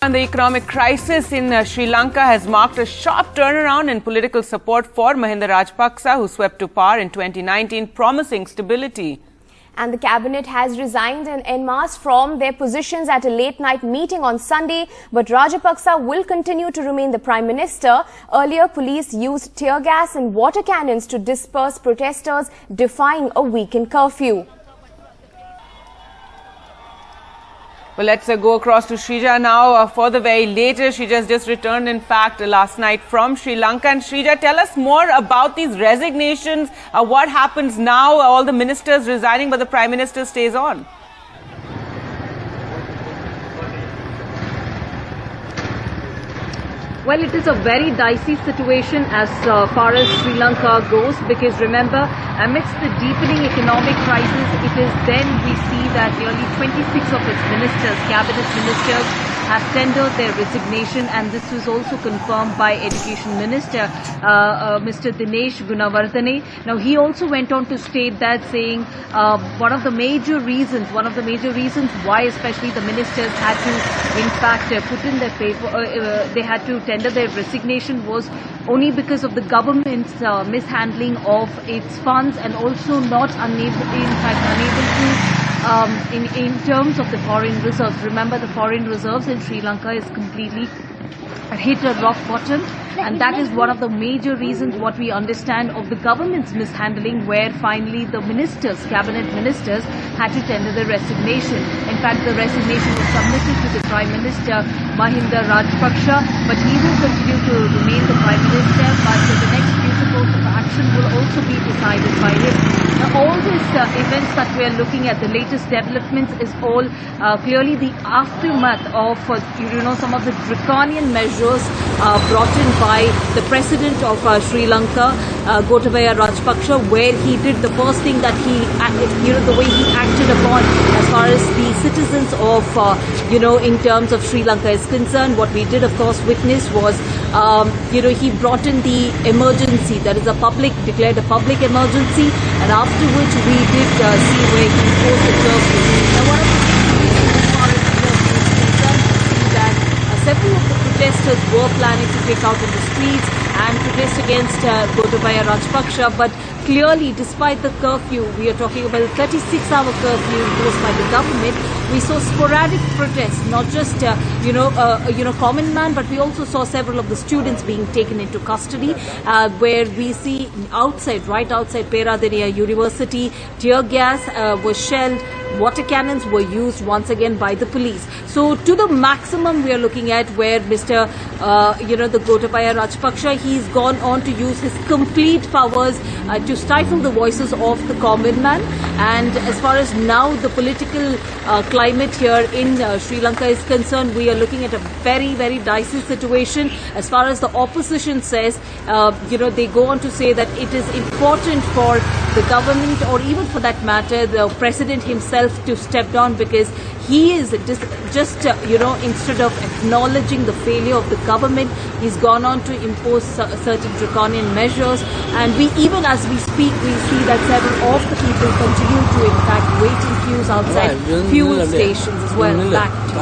And the economic crisis in Sri Lanka has marked a sharp turnaround in political support for Mahinda Rajapaksa, who swept to power in 2019, promising stability. And the cabinet has resigned en masse from their positions at a late-night meeting on Sunday. But Rajapaksa will continue to remain the Prime Minister. Earlier, police used tear gas and water cannons to disperse protesters, defying a weekend curfew. Well, let's go across to Shrija now for the very latest. She just returned, in fact, last night from Sri Lanka. And Shrija, tell us more about these resignations. What happens now? All the ministers resigning, but the Prime Minister stays on. Well, it is a very dicey situation as far as Sri Lanka goes, because remember, amidst the deepening economic crisis, it is then we see that nearly 26 of its ministers, cabinet ministers, have tendered their resignation, and this was also confirmed by Education Minister Mr. Dinesh Gunawardene. Now, he also went on to state that, saying one of the major reasons why especially the ministers had to, in fact, put in their paper, they had to tender their resignation was only because of the government's mishandling of its funds, and also not unable to in terms of the foreign reserves. Remember, the foreign reserves in Sri Lanka is completely hit a rock bottom, and that is one of the major reasons what we understand of the government's mishandling, where finally the ministers, cabinet ministers, had to tender their resignation. In fact, the resignation was submitted to the Prime Minister Mahinda Rajapaksa, but he will continue to remain the Prime Minister, but the next future course of action will also be decided by him. Now, all these events that we are looking at, the latest developments, is all clearly the aftermath of some of the draconian measures brought in by the President of Sri Lanka, Gotabaya Rajapaksa, where he did the first thing that the way he acted upon as far as the citizens of, in terms of Sri Lanka is concerned. What we did, of course, witness was, he brought in the emergency, that is declared a public emergency, and after which we did see where he imposed the curfew. Now, one of the reasons as far as the curfew is concerned, we see that several of the protesters were planning to take out in the streets and protest against Gotabaya Rajapaksa, but clearly, despite the curfew, we are talking about a 36-hour curfew imposed by the government, we saw sporadic protests, not just, common man, but we also saw several of the students being taken into custody, where we see right outside Peradeniya University, tear gas was shelled, water cannons were used once again by the police. So to the maximum we are looking at, where Mr. the Gotabaya Rajapaksa, he's gone on to use his complete powers to stifle the voices of the common man. And as far as now the political climate here in Sri Lanka is concerned, we are looking at a very, very dicey situation. As far as the opposition says, they go on to say that it is important for the government, or even for that matter, the president himself, to step down, because he is just instead of acknowledging the failure of the government, he's gone on to impose certain draconian measures. And even as we speak, we see that several of the people continue to, in fact, wait in queues outside fuel stations as well. Back to